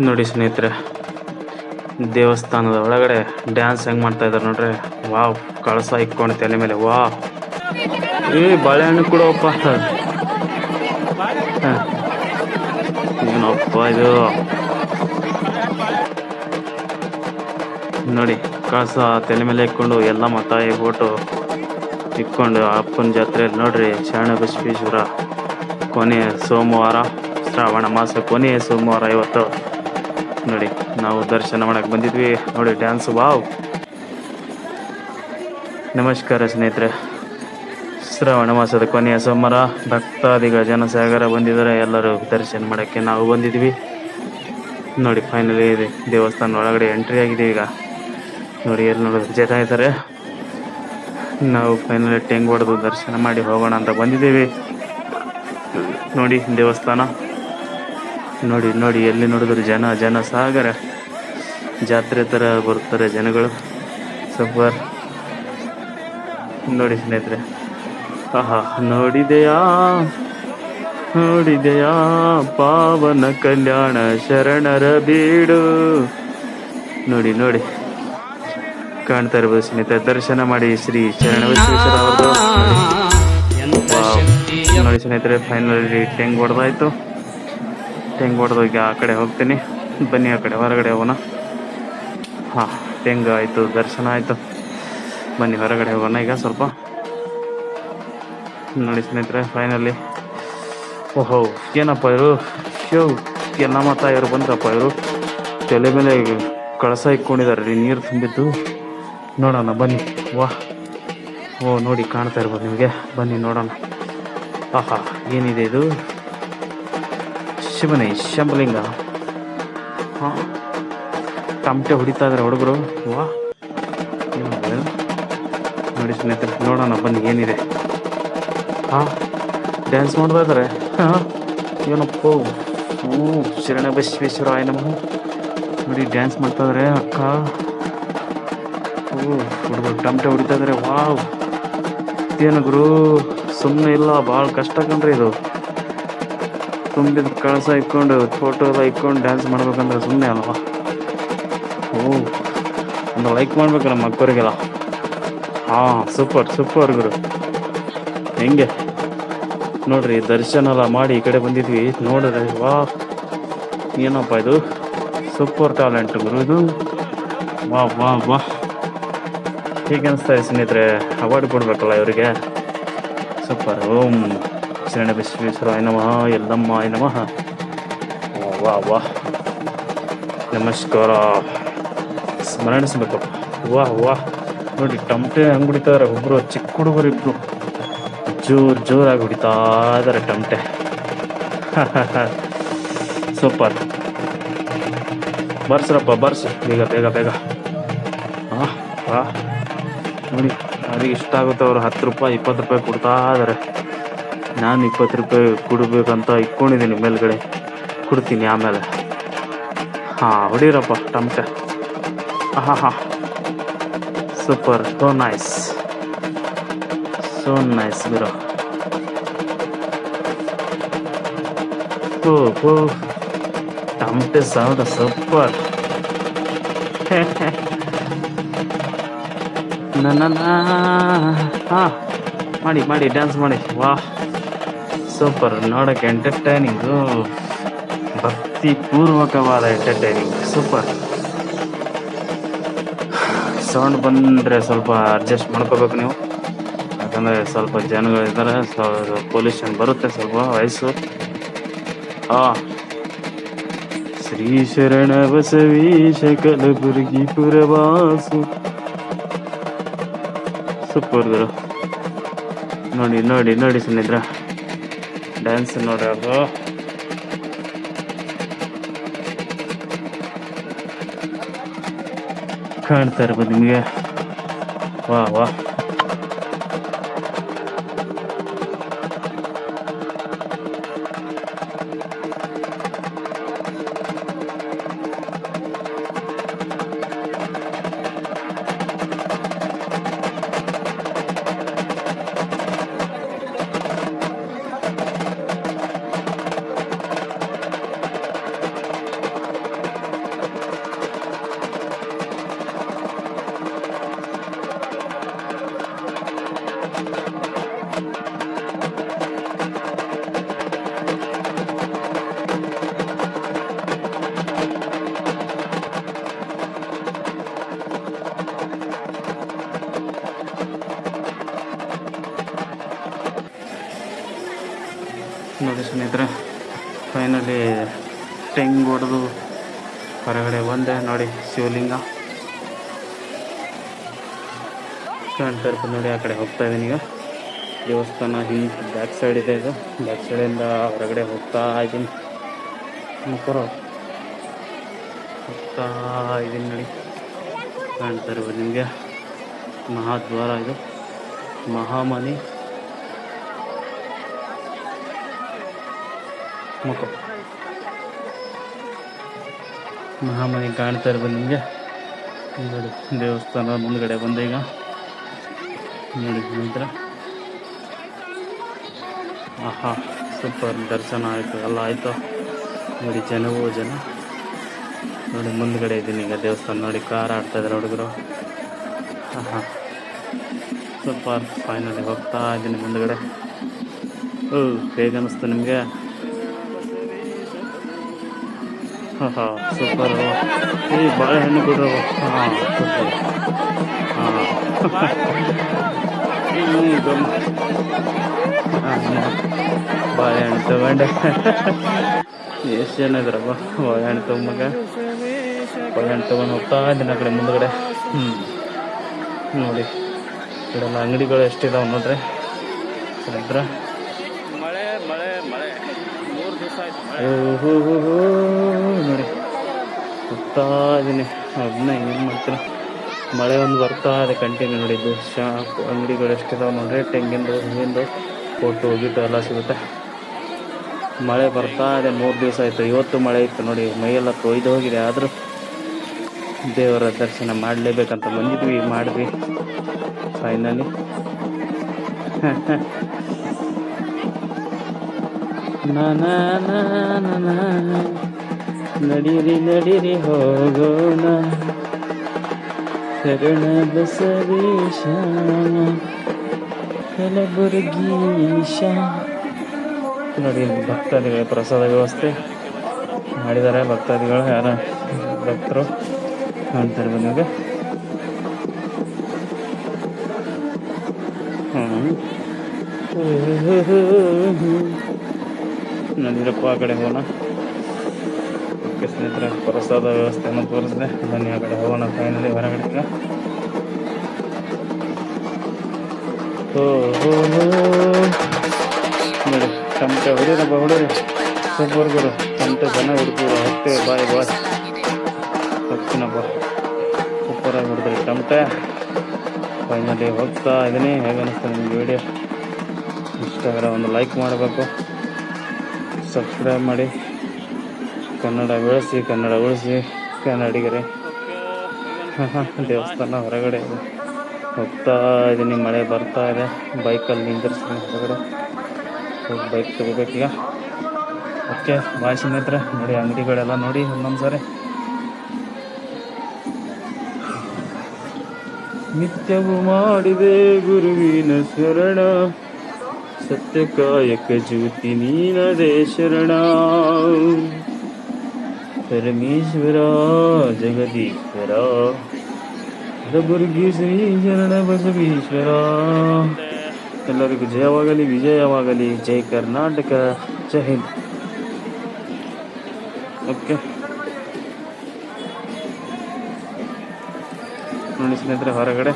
ನೋಡಿ ಸ್ನೇಹಿತರೆ, ದೇವಸ್ಥಾನದ ಒಳಗಡೆ ಡ್ಯಾನ್ಸ್ ಹೆಂಗ್ ಮಾಡ್ತಾ ಇದಾರೆ ನೋಡ್ರಿ. ವಾವ್, ಕಳಸ ಇಕ್ಕೊಂಡು ತಲೆ ಮೇಲೆ. ವಾವ್, ಬಾಳೆಹಣ್ಣು ಕೊಡುವಪ್ಪ. ಏನಪ್ಪ ಇದು ನೋಡಿ, ಕಳಸ ತಲೆ ಮೇಲೆ ಇಕ್ಕೊಂಡು ಎಲ್ಲ ಮತಾಯಿ ಬೋಟು ಇಕ್ಕೊಂಡು ಅಪ್ಪನ ಜಾತ್ರೆಯಲ್ಲಿ ನೋಡ್ರಿ. ಶರಣಬಸವೇಶ್ವರ ಕೊನೆಯ ಸೋಮವಾರ, ಶ್ರಾವಣ ಮಾಸ ಕೊನೆಯ ಸೋಮವಾರ ಇವತ್ತು. ನೋಡಿ, ನಾವು ದರ್ಶನ ಮಾಡಕ್ಕೆ ಬಂದಿದ್ವಿ. ನೋಡಿ ಡ್ಯಾನ್ಸ್. ವಾವ್, ನಮಸ್ಕಾರ ಸ್ನೇಹಿತರೆ. ಶ್ರಾವಣ ಮಾಸದ ಕೊನೆಯ ಸೋಮವಾರ, ಭಕ್ತಾದಿಗಳ ಜನಸಾಗರ ಬಂದಿದ್ದಾರೆ. ಎಲ್ಲರೂ ದರ್ಶನ ಮಾಡೋಕ್ಕೆ ನಾವು ಬಂದಿದ್ವಿ. ನೋಡಿ, ಫೈನಲಿ ದೇವಸ್ಥಾನ ಒಳಗಡೆ ಎಂಟ್ರಿ ಆಗಿದ್ದೀವಿ ಈಗ. ನೋಡಿ, ಎಲ್ಲಿ ನೋಡಿದ್ರು ಜನ ಇದ್ದಾರೆ. ನಾವು ಫೈನಲಿ ಟೆಂಗ್ ಹೊಡೆದು ದರ್ಶನ ಮಾಡಿ ಹೋಗೋಣ ಅಂತ ಬಂದಿದ್ದೀವಿ. ನೋಡಿ ದೇವಸ್ಥಾನ. ನೋಡಿ ನೋಡಿ, ಎಲ್ಲಿ ನೋಡಿದ್ರು ಜನ ಸಾಗರ. ಜಾತ್ರೆ ಥರ ಬರ್ತಾರೆ ಜನಗಳು. ಸೂಪರ್. ನೋಡಿ ಸ್ನೇಹಿತರೆ, ಆಹಾ, ನೋಡಿದೆಯಾ ಪಾವನ ಕಲ್ಯಾಣ ಶರಣರ ಬೀಡು. ನೋಡಿ ನೋಡಿ, ಕಾಣ್ತಾ ಇರ್ಬೋದು ಸ್ನೇಹಿತರೆ. ದರ್ಶನ ಮಾಡಿ ಶ್ರೀ ಶರಣಬಸವೇಶ್ವರ ಅವ್ರದ್ದು. ನೋಡಿ ಸ್ನೇಹಿತರೆ, ಫೈನಲಿ ಟೆಂಗ್ ಹೊಡೆದಾಯ್ತು. ಟೆಂಗ್ ಹೊಡೆದೋಗಿ ಆ ಕಡೆ ಹೋಗ್ತೀನಿ. ಬನ್ನಿ, ಆ ಕಡೆ ಹೊರಗಡೆ ಹೋಗೋಣ. ಹಾಂ, ಟೆಂಗ್ ಆಯಿತು, ದರ್ಶನ ಆಯಿತು. ಬನ್ನಿ ಹೊರಗಡೆ ಹೋಗೋಣ ಈಗ ಸ್ವಲ್ಪ. ನೋಡಿ ಸ್ನೇಹಿತರೆ, ಫೈನಲಿ. ಓಹೋ, ಏನಪ್ಪ ಇವರು ಎಲ್ಲ ಮತ ಇವರು ಬಂದ್ರಪ್ಪ. ಇವರು ತಲೆ ಮೇಲೆ ಕಳಸ ಇಟ್ಕೊಂಡಿದ್ದಾರೆ ರೀ, ನೀರು ತುಂಬಿದ್ದು. ನೋಡೋಣ ಬನ್ನಿ. ವಾಹ್, ಓ ನೋಡಿ, ಕಾಣ್ತಾ ಇರ್ಬೋದು ನಿಮಗೆ. ಬನ್ನಿ ನೋಡೋಣ. ಆಹಾ, ಏನಿದೆ ಇದು? ಶಿವನೇ ಶಂಭಲಿಂಗ. ಹಾಂ, ತಮಟೆ ಹೊಡಿತಾ ಇದ್ದಾರೆ ಹುಡುಗರು. ವಾ, ನೋಡಿ ಸ್ನೇಹಿತರೆ, ನೋಡೋಣ ಬನ್ನಿ ಏನಿದೆ. ಹಾಂ, ಡ್ಯಾನ್ಸ್ ಮಾಡ್ತಾ ಇದ್ದಾರೆ. ಹಾಂ, ಏನಪ್ಪ. ಶರಣಬಸವೇಶ್ವರ ನಮಃ. ನೋಡಿ, ಡ್ಯಾನ್ಸ್ ಮಾಡ್ತಾ ಇದ್ದಾರೆ ಅಕ್ಕ. ಹುಡುಗರು ತಮಟೆ ಹೊಡಿತಾ ಇದ್ದಾರೆ. ವಾವ್, ಏನು ಗುರು, ಸುಮ್ಮನೆ ಇಲ್ಲ, ಭಾಳ ಕಷ್ಟ ಕಣ್ರಿ ಇದು. ತುಂಬಿದ ಕಳಸ ಇಟ್ಕೊಂಡು ಫೋಟೋ ಎಲ್ಲ ಇಟ್ಕೊಂಡು ಡ್ಯಾನ್ಸ್ ಮಾಡ್ಬೇಕಂದ್ರೆ ಸುಮ್ಮನೆ ಅಲ್ವಾ. ಒಂದು ಲೈಕ್ ಮಾಡ್ಬೇಕು ನಮ್ಮ ಅಕ್ಕವರಿಗೆಲ್ಲ. ಹಾಂ, ಸೂಪರ್ ಗುರು. ಹೆಂಗೆ ನೋಡ್ರಿ, ದರ್ಶನ ಎಲ್ಲ ಮಾಡಿ ಈ ಕಡೆ ಬಂದಿದ್ವಿ. ನೋಡ್ರಿ, ವಾ, ಏನಪ್ಪ ಇದು, ಸೂಪರ್ ಟ್ಯಾಲೆಂಟ್ ಗುರು ಇದು. ವಾ, ಹೇಗೆ ಅನಿಸ್ತಾ ಇದೆ ಸ್ನೇಹಿತರೆ? ಅವಾರ್ಡ್ ಕೊಡ್ಬೇಕಲ್ಲ ಇವರಿಗೆ. ಸೂಪರ್. ಓಂ ಶರಣಬಸವೇಶ್ವರ ನಮಃ, ಎಲ್ಲಮ್ಮ ನಮಃ. ವಾ, ನಮಸ್ಕಾರ ಸ್ಮರಣಿಸ್ಬೇಕು. ವಾಹ್, ನೋಡಿ ಟಮಟೆ ಹಂಗೆ ಹೊಡಿತಾರೆ. ಒಬ್ಬರು ಚಿಕ್ಕ ಹುಡುಗರು ಇಬ್ರು ಜೋರಾಗಿ ಹೊಡಿತಾ ಇದ್ದಾರೆ ಟಮಟೆ. ಸೂಪರ್. ಬರ್ಸ್ರಪ್ಪ, ಬೇಗ. ಹಾಂ, ನೋಡಿ, ಅವ್ರಿಗೆ ಇಷ್ಟ ಆಗುತ್ತೆ. ಅವರು 10 ರೂಪಾಯಿ 20 ರೂಪಾಯಿ ಕೊಡ್ತಾ ಇದ್ದಾರೆ. ನಾನು 20 ರೂಪಾಯಿ ಕೊಡ್ಬೇಕಂತ ಇಟ್ಕೊಂಡಿದ್ದೀನಿ. ಮೇಲ್ಗಡೆ ಕೊಡ್ತೀನಿ ಆಮೇಲೆ. ಹಾಂ, ಹೊಡೀರಪ್ಪ ಟಮಟೆ. ಹಾಂ, ಸೂಪರ್. ಸೋ ನೈಸ್ ಗುರು. ಟಮಟೆ ಸೌಂಡ್ ಸೂಪರ್. ಹಾಂ, ಮಾಡಿ ಡ್ಯಾನ್ಸ್ ಮಾಡಿ. ವಾಹ್, ಸೂಪರ್. ನೋಡೋಕ್ಕೆ ಎಂಟರ್ಟೈನಿಂಗು, ಭಕ್ತಿಪೂರ್ವಕವಾದ ಎಂಟರ್ಟೈನಿಂಗ್. ಸೂಪರ್. ಸೌಂಡ್ ಬಂದರೆ ಸ್ವಲ್ಪ ಅಡ್ಜಸ್ಟ್ ಮಾಡ್ಕೋಬೇಕು ನೀವು, ಯಾಕಂದರೆ ಸ್ವಲ್ಪ ಜನಗಳಿದ್ದಾರೆ. ಪೊಲ್ಯೂಷನ್ ಬರುತ್ತೆ ಸ್ವಲ್ಪ ವಯಸ್ಸು. ಹಾಂ, ಶ್ರೀ ಶರಣ ಬಸವೀಶ ಕಲಬುರ್ಗಿ ಪುರವಾಸು. ಸೂಪರ್ ಗುರು. ನೋಡಿ ಸ್ನೇಹಿತರೆ, ಡ್ಯಾನ್ಸ್ ನೋಡಿ. ಅದು ಕಾಣ್ತಾ ಇರ್ಬೋದು ನಿಮಗೆ. ವಾ, ನೋಡಿ ಸ್ನೇಹಿತರೆ, ಫೈನಲಿ ಟೆಂಗ್ ಹೊಡೆದು ಹೊರಗಡೆ ಬಂದೆ. ನೋಡಿ ಶಿವಲಿಂಗ ಕಾಣ್ತಾ ಇರ್ಬೋದು ನೋಡಿ. ಆ ಕಡೆ ಹೋಗ್ತಾ ಇದ್ದೀನಿ ಈಗ. ದೇವಸ್ಥಾನ ಹಿಂಗೆ ಬ್ಯಾಕ್ ಸೈಡ್ ಇದೆ. ಇದು ಬ್ಯಾಕ್ ಸೈಡಿಂದ ಹೊರಗಡೆ ಹೋಗ್ತಾ ಇದ್ದೀನಿ. ಹೋಗ್ತಾ ಇದ್ದೀನಿ ನೋಡಿ, ಕಾಣ್ತಾ ಇರ್ಬೋದು ನಿಮಗೆ. ಮಹಾದ್ವಾರ ಇದು, ಮಹಾಮನಿ ಮಹಾಮನಿ ಕಾಣ್ತಾ ಇರ್ಬೋದು ನಿಮಗೆ ನೋಡಿ. ದೇವಸ್ಥಾನ ಮುಂದ್ಗಡೆ ಬಂದೆ ಈಗ ನೋಡಿ ಸ್ನೇಹಿತರೆ. ಆಹಾ, ಸೂಪರ್ ದರ್ಶನ ಆಯಿತು, ಎಲ್ಲ ಆಯಿತು ನೋಡಿ. ಜನವೂ ಜನ ನೋಡಿ. ಮುಂದ್ಗಡೆ ಇದ್ದೀನಿ ಈಗ ದೇವಸ್ಥಾನ ನೋಡಿ. ಕಾರ್ ಆಡ್ತಾಯಿದ್ದಾರೆ ಹುಡುಗರು. ಆಹಾ, ಸೂಪರ್. ಫೈನಲಿ ಹೋಗ್ತಾ ಇದ್ದೀನಿ ಮುಂದ್ಗಡೆ. ಹೇಗೆ ಅನ್ನಿಸ್ತು ನಿಮಗೆ? ಹಾಂ ಸೂಪರು. ಈ ಬಾಳೆಹಣ್ಣು ಕೊಡ್ರು. ಹಾಂ ಸೂಪರ್. ಹಾಂ ಬಾಳೆಹಣ್ಣು ತಗೊಂಡೆ. ಎಷ್ಟು ಜನ ಇದ್ರಪ್ಪ ಬಾಳೆಹಣ್ಣು ತೊಗೊಂಡು ಹೋಗ್ತಾ ಇದ್ದೀನಿ ಆ ಕಡೆ ಮುಂದ್ಗಡೆ. ನೋಡಿ ಇಲ್ಲೆಲ್ಲ ಅಂಗಡಿಗಳು ಎಷ್ಟಿದಾವೆ ನೋಡ್ರಿ. ಇದ್ರ ನೋಡಿ ಹೋಗ್ತಾ ಇದ್ದೀನಿ. ಅದನ್ನ ಏನು ಮಾಡ್ತೀನಿ, ಮಳೆ ಒಂದು ಬರ್ತಾ ಇದೆ ಕಂಟಿನ್ಯೂ ನೋಡಿ. ಇದು ಶಾಪ್ ಅಂಗಡಿಗಳು ಎಷ್ಟಿದಾವೆ ನೋಡ್ರಿ. ತೆಂಗಿಂದು, ಹೂವಿಂದು, ಕೊಟ್ಟು ಹೋಗಿಟ್ಟು ಎಲ್ಲ ಸಿಗುತ್ತೆ. ಮಳೆ ಬರ್ತಾ ಇದೆ. 3 ದಿವಸ ಆಯಿತು. ಇವತ್ತು ಮಳೆ ಇತ್ತು ನೋಡಿ. ಮೈಯೆಲ್ಲ ತೊಯ್ದು ಹೋಗಿದೆ. ಆದರೂ ದೇವರ ದರ್ಶನ ಮಾಡಲೇಬೇಕಂತ ಬಂದಿದ್ವಿ, ಮಾಡಿದ್ವಿ ಫೈನಲಿ. ನಡೀರಿ ನಡೀರಿ ಹೋಗೋಣ ಶರಣ ಬಸವೇಶ ಕಲಬುರಗೀಶ. ನೋಡಿ ಭಕ್ತಾದಿಗಳ ಪ್ರಸಾದ ವ್ಯವಸ್ಥೆ ಮಾಡಿದ್ದಾರೆ. ಭಕ್ತಾದಿಗಳು ಯಾರ ಭಕ್ತರು ಕಾಣ್ತಾರೆ ನಿಮಗೆ. ನೋಡಿರಪ್ಪ ಆ ಕಡೆ ಹೋಗೋಣ. ಓಕೆ ಸ್ನೇಹಿತರೆ, ಪ್ರಸಾದ ವ್ಯವಸ್ಥೆಯನ್ನು ತೋರಿಸಿದೆ. ಬನ್ನಿ ಆ ಕಡೆ ಹೋಗೋಣ ಫೈನಲಿ ಹೊರಗಡೆ ಈಗ. ನೋಡಿ ಟಮಟೆ ಹೊಡಿರಪ್ಪ, ಹೊಡೀರಿ ಸೂಪರ್ ಗುರು. ಟಮಟೆ ಚೆನ್ನಾಗಿ ಹೊಡ್ತೀವಿ. ಹೋಗ್ತೇವೆ ಬಾಯ್ ಹೋಗ್ತೀನಪ್ಪ. ಸೂಪರಾಗಿ ಹೊಡಿದ್ರಿ ಟಮಟೆ. ಫೈನಲಿ ಹೋಗ್ತಾ ಇದ್ದೀನಿ. ಹೇಗೆ ಅನ್ನಿಸ್ತು ನಿಮ್ಗೆ ವಿಡಿಯೋ? ಇಷ್ಟ ಆದರೆ ಒಂದು ಲೈಕ್ ಮಾಡಬೇಕು, ಸಬ್ಸ್ಕ್ರೈಬ್ ಮಾಡಿ. ಕನ್ನಡ ಬೆಳೆಸಿ, ಕನ್ನಡ ಉಳಿಸಿ, ಕನ್ನಡಿಗರೇ. ದೇವಸ್ಥಾನ ಹೊರಗಡೆ ಹೋಗ್ತಾ ಇದ್ದೀನಿ. ಮಳೆ ಬರ್ತಾ ಇದೆ. ಬೈಕಲ್ಲಿ ನಿಂದಿರ್ಸ್ತೀನಿ ಹೊರಗಡೆ. ಬೈಕ್ ತಗೋಬೇಕೀಗ. ಓಕೆ ಬಾಯ್ ಸ್ನೇಹಿತರೆ. ನೋಡಿ ಅಂಗಡಿಗಳೆಲ್ಲ ನೋಡಿ ಒಂದೊಂದು ಸಾರಿ. ನಿತ್ಯವೂ ಮಾಡಿದೆ ಗುರುವಿನ ಶರಣ, ಸತ್ಯಕಾಯಕ ಜ್ಯೋತಿ ನೀನದೇ ಶರಣ. ಪರಮೇಶ್ವರ ಜಗದೀಶ್ವರ ಕಲಬುರಗಿ ಶ್ರೀ ಶರಣ ಬಸವೇಶ್ವರ. ಎಲ್ಲರಿಗೂ ಜಯವಾಗಲಿ, ವಿಜಯವಾಗಲಿ. ಜೈ ಕರ್ನಾಟಕ, ಜೈ ಹಿಂದ್. ಓಕೆ ನೋಡಿ ಸ್ನೇಹಿತರೆ ಹೊರಗಡೆ